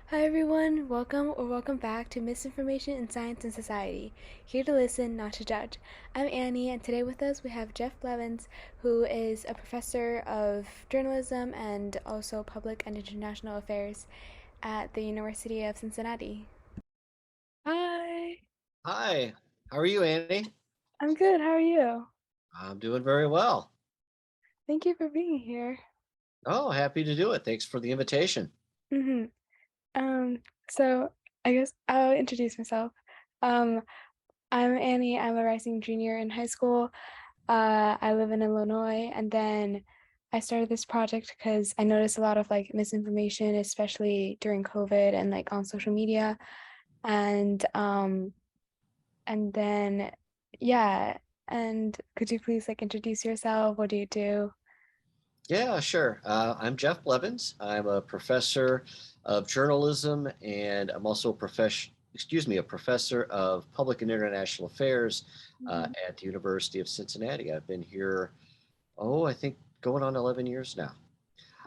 Hi everyone, welcome back to Misinformation in Science and Society. Here to listen, not to judge. I'm Annie, and today with us we have Jeff Blevins, who is a professor of journalism and also public and international affairs at the University of Cincinnati. Hi, Hi, how are you, Annie? I'm good. How are you? I'm doing very well. Thank you for being here. Oh, happy to do it. Thanks for the invitation. Mm-hmm. Um, so I guess I'll introduce myself. Um, I'm Annie. I'm a rising junior in high school. I live in Illinois, and then I started this project because I noticed a lot of like misinformation, especially during COVID and like on social media. And and then yeah, and could you please like introduce yourself? What do you do? Yeah, sure. I'm Jeff Blevins. I'm a professor of journalism, and I'm also a professor of public and international affairs Mhm. at the University of Cincinnati. I've been here, I think going on 11 years now.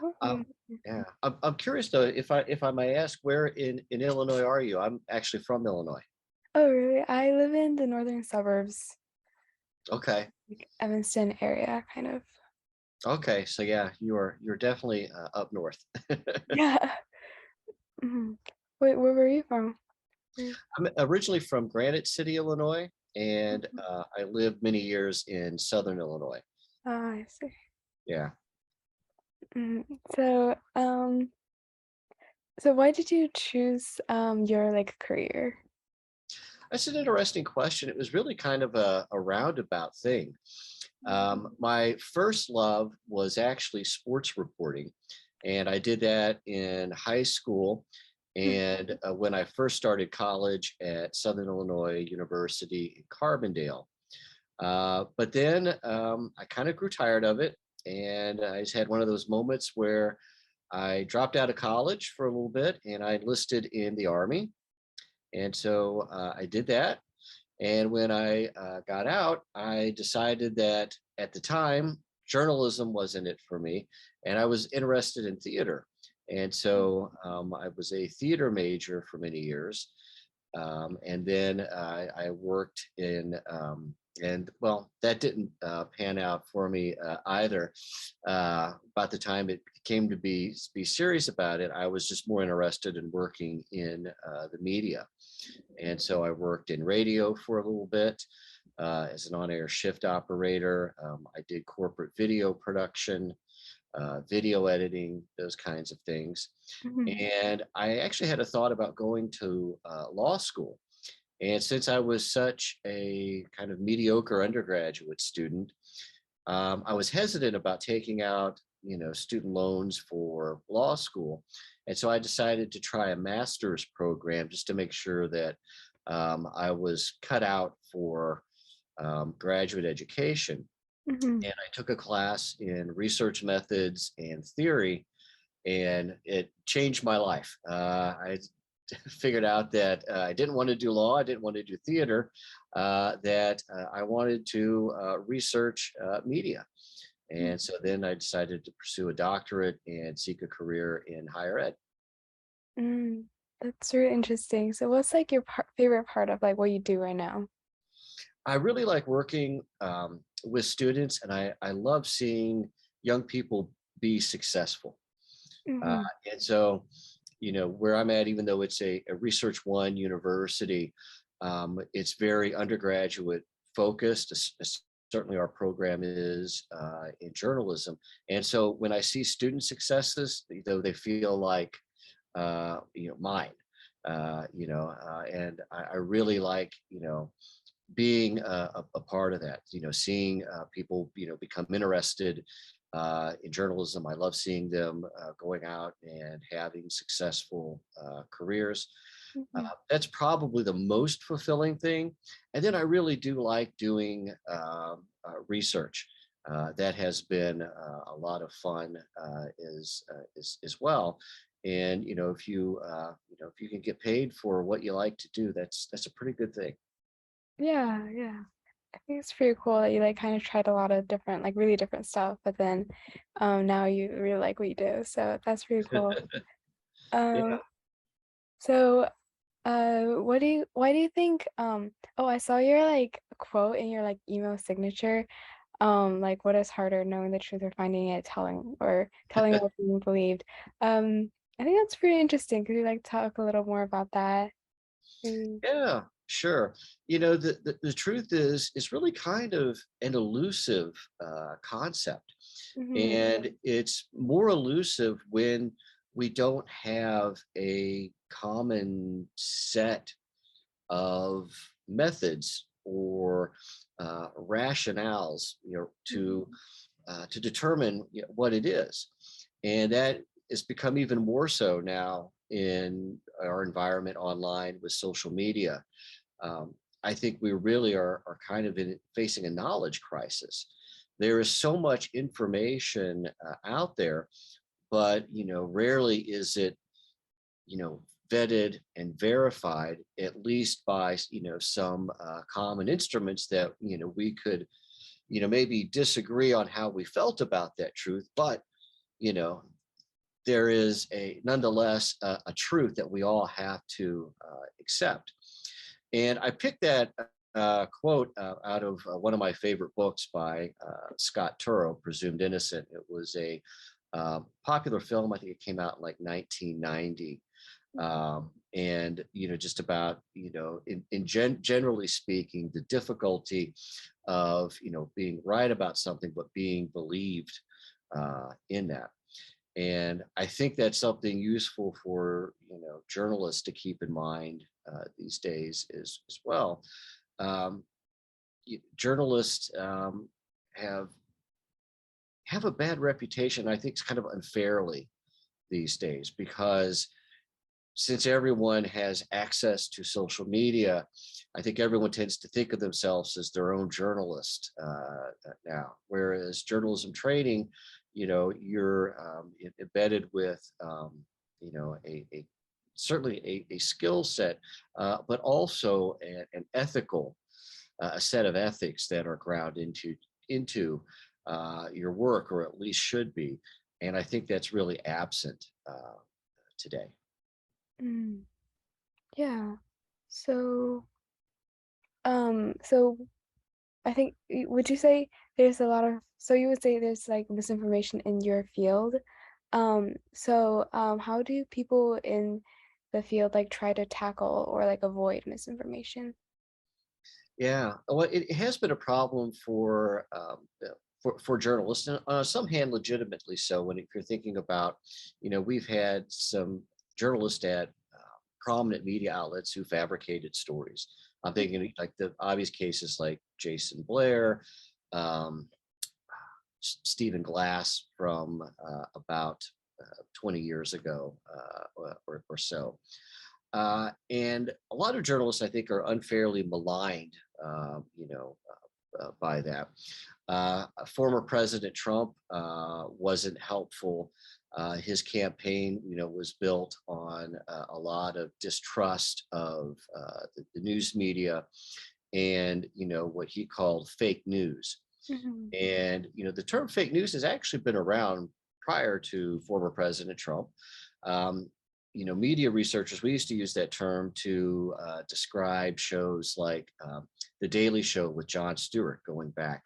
Oh, Um, yeah, I'm curious though, if I may ask, where in Illinois are you? I'm actually from Illinois. oh, really? I live in the northern suburbs, Okay. like Evanston area, kind of. Okay, so yeah, you're definitely up north. Yeah. Mhm. Wait, where were you from? Where- I'm originally from Granite City, Illinois, and Mhm. I lived many years in Southern Illinois. Ah, I see. Yeah, So, so why did you choose your like career? that's an interesting question. It was really kind of a roundabout thing. Mhm. My first love was actually sports reporting, and I did that in high school. And when I first started college at Southern Illinois University in Carbondale. But then I kind of grew tired of it. And I just had one of those moments where I dropped out of college for a little bit and I enlisted in the Army. And so I did that. And when I got out, I decided that at the time, journalism wasn't it for me. And I was interested in theater. And so I was a theater major for many years. And then I worked and well, that didn't pan out for me either. About the time it came to be serious about it, I was just more interested in working in the media. And so I worked in radio for a little bit as an on-air shift operator. I did corporate video production, video editing, those kinds of things. Mhm. And I actually had a thought about going to law school. And since I was such a kind of mediocre undergraduate student, I was hesitant about taking out, student loans for law school. And so I decided to try a master's program just to make sure that I was cut out for graduate education. Mhm. And I took a class in research methods and theory, and it changed my life. I figured out that I didn't want to do law, I didn't want to do theater, that I wanted to research media. And so then I decided to pursue a doctorate and seek a career in higher ed. Mm, that's really interesting. So what's like your favorite part of like what you do right now? I really like working with students, and I love seeing young people be successful. Uh, Hmm. and so, where I'm at, even though it's a Research One university, it's very undergraduate focused. Certainly, our program is in journalism. And so, when I see student successes, though they feel like, mine, and I really like, being a part of that, seeing people, become interested in journalism. I love seeing them going out and having successful careers. Hmm. That's probably the most fulfilling thing. And then I really do like doing research. That has been a lot of fun as well. And if you can get paid for what you like to do, that's a pretty good thing. Yeah, yeah. I think it's pretty cool that you like kind of tried a lot of different, like really different stuff, but then now you really like what you do. So that's pretty cool. Um, Yeah. So, why do you think, oh, I saw your like quote in your like email signature. Like what is harder, knowing the truth or finding it, telling what's being believed. I think that's pretty interesting. Could you like talk a little more about that? Maybe. Yeah, sure. The truth is, it's really kind of an elusive concept. Mm-hmm. And it's more elusive when we don't have a common set of methods or rationales, to determine what it is, and that has become even more so now in our environment online with social media. I think we really are kind of facing a knowledge crisis. There is so much information out there, but rarely is it vetted and verified, at least by some common instruments that we could maybe disagree on how we felt about that truth, but you know there is a nonetheless a truth that we all have to accept. And I picked that quote out of one of my favorite books by Scott Turow, Presumed Innocent. It was a popular film. I think it came out in like 1990. And just about generally speaking, the difficulty of being right about something but being believed in that. And I think that's something useful for journalists to keep in mind these days as well. um, Journalists have have a bad reputation, I think, it's kind of unfairly these days, because since everyone has access to social media, I think everyone tends to think of themselves as their own journalist now. Whereas journalism training, you're embedded with, a certainly a skill set, but also an ethical, a set of ethics that are ground into your work, or at least should be. And I think that's really absent today. Mm, yeah. So, so I think, would you say there's a lot of, so you would say there's like misinformation in your field? How do people in the field like try to tackle or like avoid misinformation? Yeah, well, it has been a problem for journalists, and some hand legitimately so. When if you're thinking about, we've had some journalists at prominent media outlets who fabricated stories. I'm thinking like the obvious cases like Jason Blair, um, Stephen Glass from about 20 years ago or so. And a lot of journalists, I think, are unfairly maligned, by that. Former President Trump wasn't helpful. His campaign, was built on a lot of distrust of the news media, and what he called fake news. Mhm. And the term fake news has actually been around prior to former President Trump. Um, Media researchers, we used to use that term to describe shows like The Daily Show with Jon Stewart going back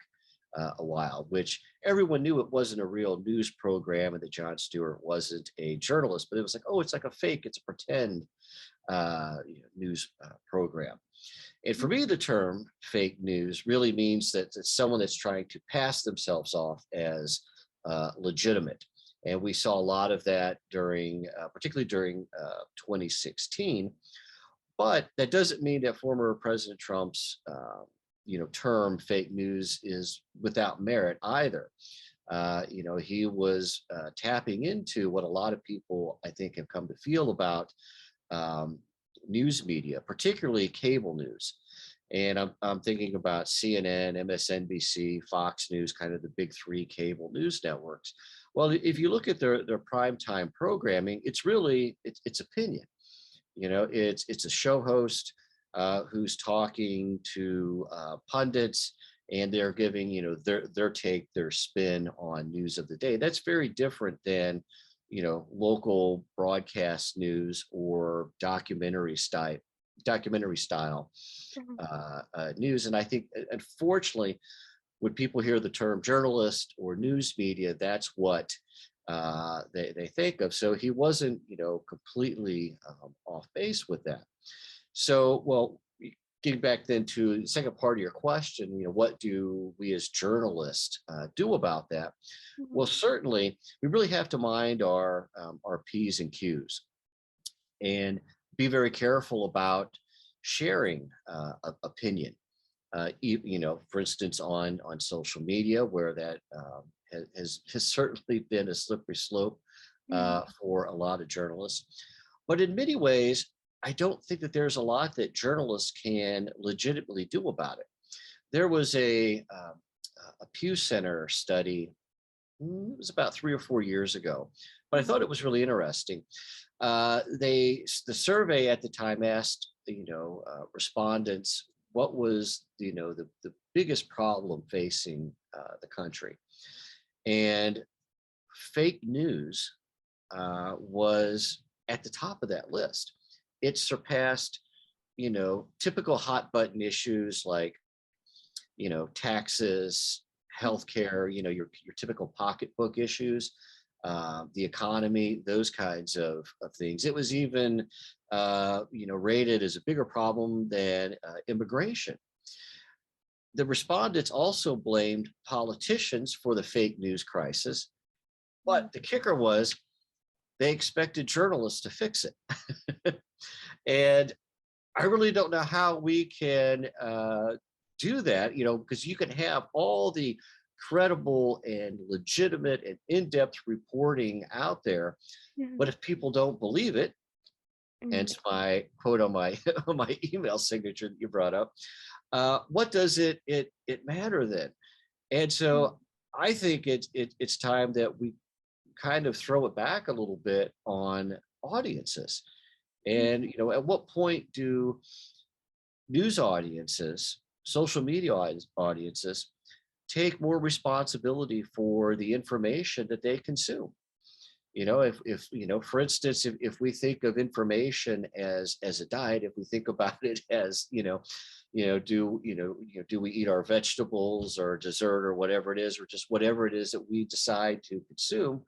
a while, which everyone knew it wasn't a real news program and that Jon Stewart wasn't a journalist, but it was like, oh, it's like a fake, it's a pretend news program. And for me, the term fake news really means that it's someone that's trying to pass themselves off as legitimate. And we saw a lot of that particularly during 2016. But that doesn't mean that former President Trump's, term fake news is without merit either. He was tapping into what a lot of people, I think, have come to feel about um, news media, particularly cable news. And I'm thinking about CNN, MSNBC, Fox News, kind of the big three cable news networks. Well, if you look at their primetime programming, it's opinion. It's a show host who's talking to pundits, and they're giving their take, their spin on news of the day. That's very different than local broadcast news or documentary style Mhm. news. And I think, unfortunately, when people hear the term journalist or news media, that's what they think of. So he wasn't, completely off base with that. So, well, getting back then to the second part of your question, what do we as journalists do about that? Mhm. Well, certainly, we really have to mind our P's and Q's and be very careful about sharing opinion. For instance, on social media, where that has certainly been a slippery slope Mhm. for a lot of journalists. But in many ways, I don't think that there's a lot that journalists can legitimately do about it. There was a Pew Center study. It was about 3 or 4 years ago, but I Mhm. thought it was really interesting. The survey at the time asked respondents what was the biggest problem facing the country, and fake news was at the top of that list. It surpassed typical hot button issues like taxes, healthcare, your typical pocketbook issues, the economy, those kinds of things. It was even rated as a bigger problem than immigration. The respondents also blamed politicians for the fake news crisis, Mhm. but the kicker was they expected journalists to fix it. And I really don't know how we can do that, because you can have all the credible and legitimate and in-depth reporting out there, Mhm. but if people don't believe it, Mhm. hence my quote on my on my email signature that you brought up, what does it matter then? And Mhm. so I think it's time that we kind of throw it back a little bit on audiences. And at what point do news audiences, social media audiences, take more responsibility for the information that they consume? If for instance, if we think of information as a diet, if we think about it as do we eat our vegetables or dessert or whatever it is, or just whatever it is that we decide to consume,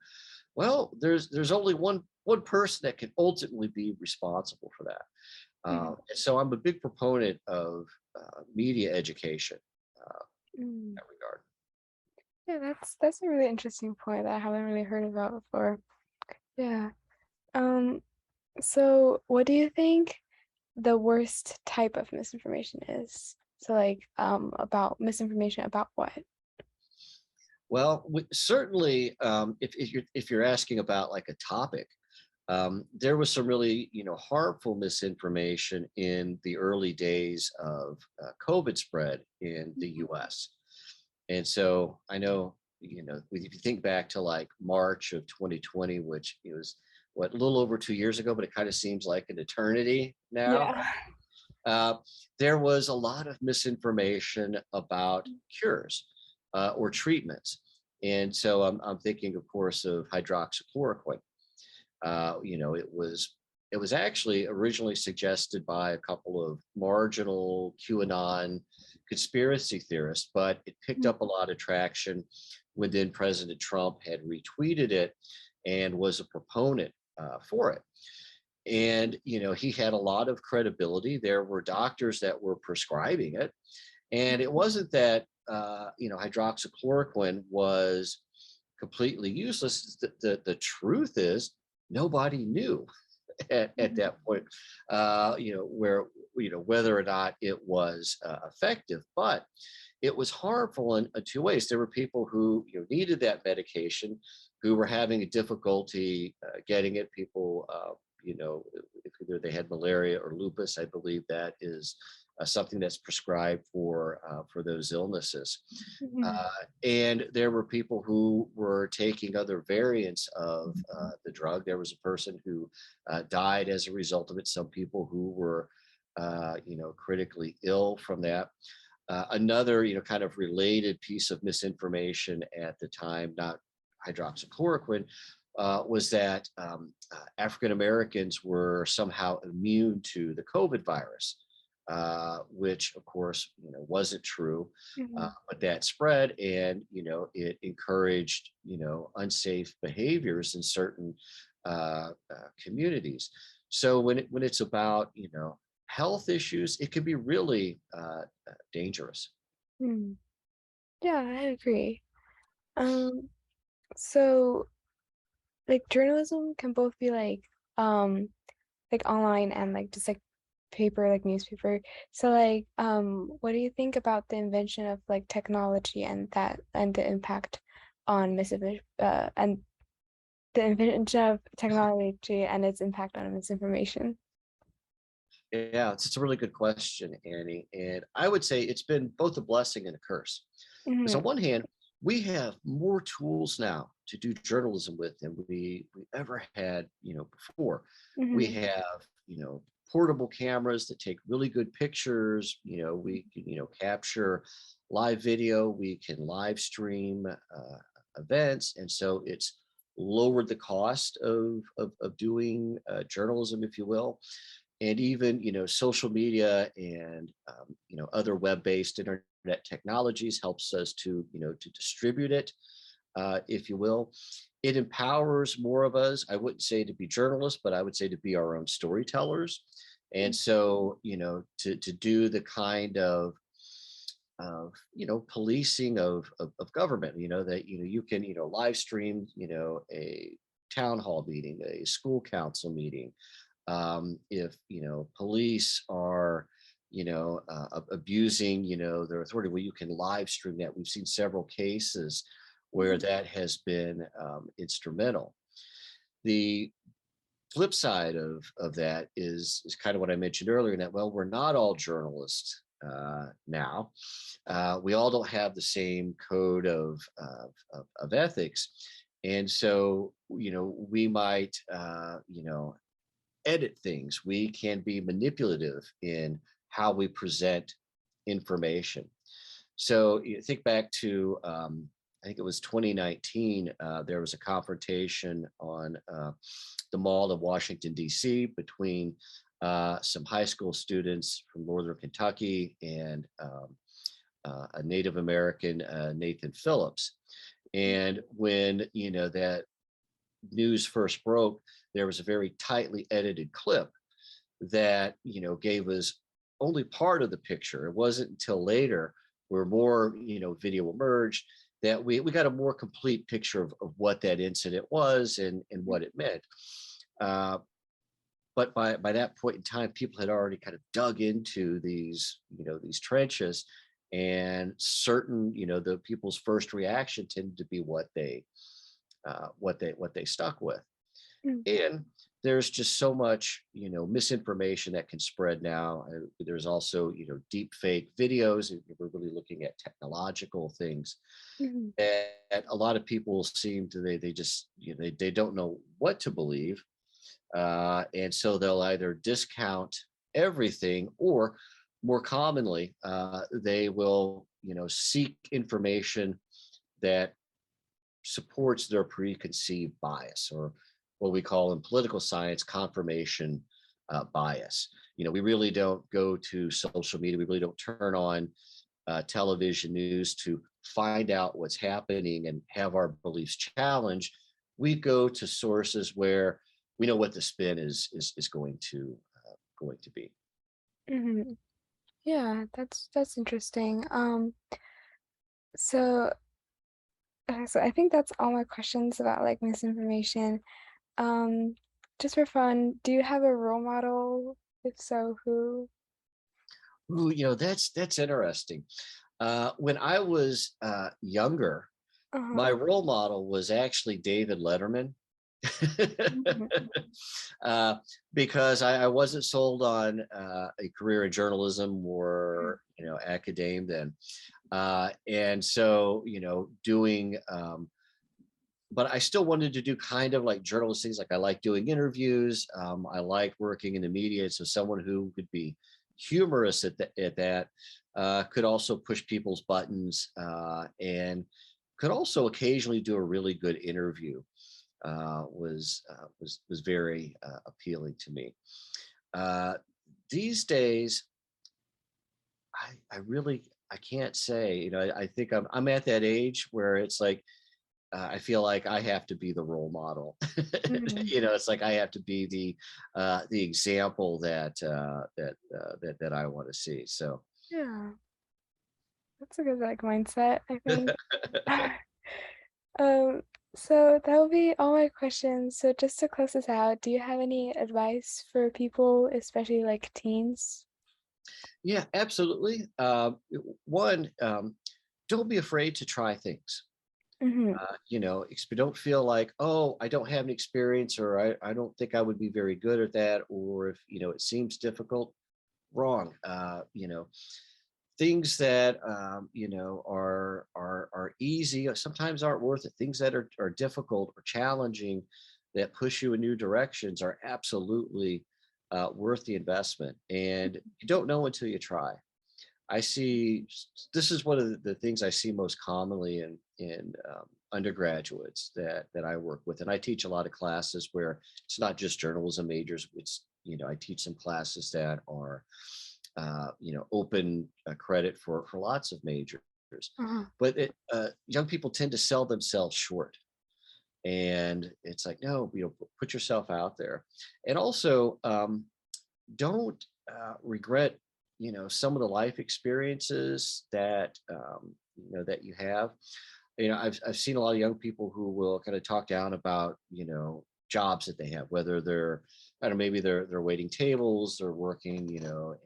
well, there's only one person that can ultimately be responsible for that. Mhm. And so I'm a big proponent of media education in Mhm. that regard. Yeah, that's a really interesting point that I haven't really heard about before. Yeah. Um, so what do you think the worst type of misinformation is? So like about misinformation about what? Well, certainly, if you're asking about like a topic, there was some really harmful misinformation in the early days of COVID spread in the Mhm. U.S. And so I know if you think back to like March of 2020, which it was what, a little over 2 years ago, but it kind of seems like an eternity now. Yeah. Uh, there was a lot of misinformation about cures or treatments. And so I'm thinking, of course, of hydroxychloroquine. It was actually originally suggested by a couple of marginal QAnon conspiracy theorists, but it picked up a lot of traction when then President Trump had retweeted it and was a proponent for it. And he had a lot of credibility. There were doctors that were prescribing it, and it wasn't that hydroxychloroquine was completely useless. The truth is nobody knew at Mhm. that point, where whether or not it was effective, but it was harmful in two ways. There were people who needed that medication, who were having a difficulty getting it. People, if either they had malaria or lupus, I believe that is something that's prescribed for those illnesses. Mhm. And there were people who were taking other variants of the drug. There was a person who died as a result of it. Some people who were, critically ill from that. Another, kind of related piece of misinformation at the time, not hydroxychloroquine, was that African Americans were somehow immune to the COVID virus, which of course wasn't true. Mhm. But that spread, and it encouraged unsafe behaviors in certain communities. So when it's about health issues, it can be really dangerous. Mm. Yeah, I agree. Um, so like journalism can both be like online and like just like paper, like newspaper. So like what do you think about the invention of like technology and that and the impact on misinformation and the invention of technology and its impact on misinformation? Yeah, it's a really good question, Annie. And I would say it's been both a blessing and a curse. Because on Hmm. one hand, we have more tools now to do journalism with than we ever had, before. We Hmm. have, portable cameras that take really good pictures. We can, capture live video. We can live stream events, and so it's lowered the cost of doing journalism, if you will. And even social media and other web-based internet technologies helps us to to distribute it, if you will. It empowers more of us. I wouldn't say to be journalists, but I would say to be our own storytellers. And so to do the kind of policing of government, that you can live stream a town hall meeting, a school council meeting, if police are abusing their authority, well, you can live stream that. We've seen several cases where Hmm. that has been instrumental. The flip side of that is kind of what I mentioned earlier, that well, we're not all journalists now. We all don't have the same code of ethics, and so we might edit things. We can be manipulative in how we present information. So you think back to, I think it was 2019, there was a confrontation on the Mall of Washington, D.C. between some high school students from Northern Kentucky and a Native American, Nathan Phillips. And when, that news first broke, there was a very tightly edited clip that gave us only part of the picture. It wasn't until later, where more video emerged, that we got a more complete picture of what that incident was and what it meant. Uh, but by that point in time, people had already kind of dug into these trenches, and certain the people's first reaction tended to be what they stuck with. Hmm. And there's just so much misinformation that can spread now. There's also deep fake videos, if we're really looking at technological things, Hmm. that a lot of people seem to they just they don't know what to believe, and so they'll either discount everything, or more commonly they will seek information that supports their preconceived bias, or what we call in political science confirmation bias. We really don't go to social media. We really don't turn on television news to find out what's happening and have our beliefs challenged. We go to sources where we know what the spin is going to be. Hmm. Yeah, that's interesting. So so I think that's all my questions about like misinformation. Um, just for fun, do you have a role model? If so, who? Ooh, that's interesting. When I was younger, Uh-huh. my role model was actually David Letterman. Mhm. uh, because I wasn't sold on a career in journalism or academe then, and so doing. But I still wanted to do kind of like journalist things. Like I like doing interviews. I like working in the media. So someone who could be humorous at that could also push people's buttons, and could also occasionally do a really good interview. was very appealing to me. Uh, these days, I really I can't say. I think I'm at that age where it's like I feel like I have to be the role model. Mhm. It's like I have to be the example that I want to see. So Yeah, that's a good like mindset, I think. Um, so that will be all my questions. So just to close this out, do you have any advice for people, especially like teens? yeah, absolutely. One, don't be afraid to try things. Mm-hmm. Don't feel like, oh, I don't have an experience, or I don't think I would be very good at that, or if it seems difficult. Wrong. Things that are easy sometimes aren't worth it. Things that are difficult or challenging that push you in new directions are absolutely worth the investment, and you don't know until you try. I see this is one of the things I see most commonly in undergraduates that I work with, and I teach a lot of classes where it's not just journalism majors. It's I teach some classes that are open credit for lots of majors, Uh-huh. but young people tend to sell themselves short, and it's like no, put yourself out there, and also don't regret some of the life experiences that you have. I've seen a lot of young people who will kind of talk down about jobs that they have, whether they're I don't know, maybe they're waiting tables, they're working in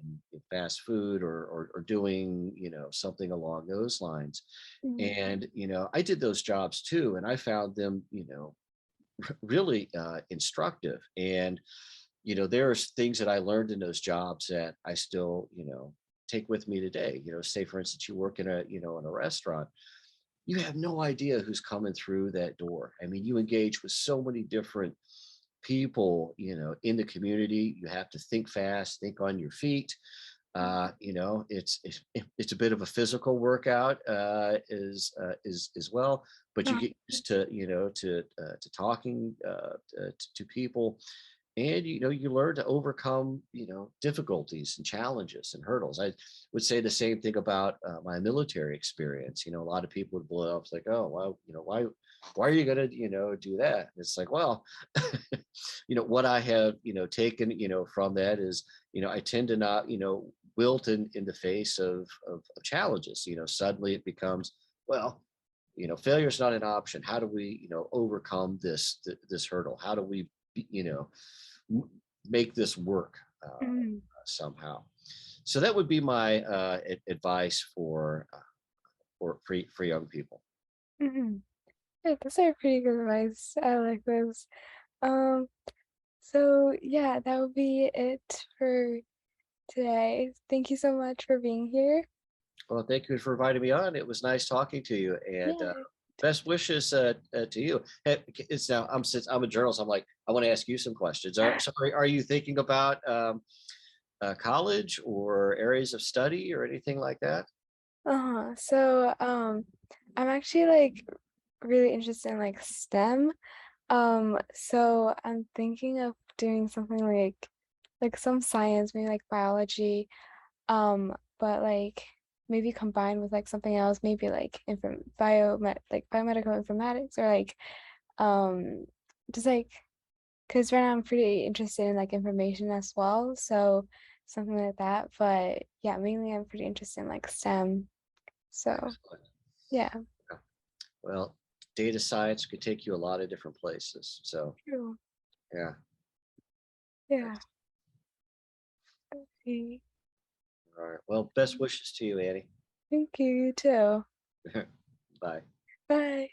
fast food, or doing something along those lines. Mhm. And I did those jobs too, and I found them really instructive. And there's things that I learned in those jobs that I still, take with me today. Say for instance, you work in a restaurant, you have no idea who's coming through that door. I mean, you engage with so many different people, in the community. You have to think fast, think on your feet. It's a bit of a physical workout as well, but you Uh-huh. get used to to talking to people, and you learn to overcome difficulties and challenges and hurdles. I would say the same thing about my military experience. A lot of people would blow up, it's like, oh well, why are you going to do that? And it's like, well, what I have taken from that is I tend to not wilt in the face of challenges. Suddenly it becomes, well, failure is not an option. How do we overcome this hurdle? How do we m- make this work Mhm. somehow? So that would be my advice for young people. Mhm. Yeah, those are pretty good advice. I like those. Um, so yeah, that would be it for today. Thank you so much for being here. Well, thank you for inviting me on. It was nice talking to you, and Yeah. best wishes to you. Hey, it's now since I'm a journalist, I'm like I want to ask you some questions. Are you thinking about college or areas of study or anything like that? Uh-huh. So, I'm actually like really interested in like STEM. So I'm thinking of doing something like some science, maybe like biology, but like maybe combined with like something else, maybe like like biomedical informatics or like um just like because right now I'm pretty interested in like information as well, so something like that. But yeah, mainly I'm pretty interested in like STEM. So Excellent. yeah. Yeah. Well, data science could take you a lot of different places. So True. yeah. Yeah. Okay. All right. Well, best wishes to you, Annie. Thank you, you too. Bye. Bye.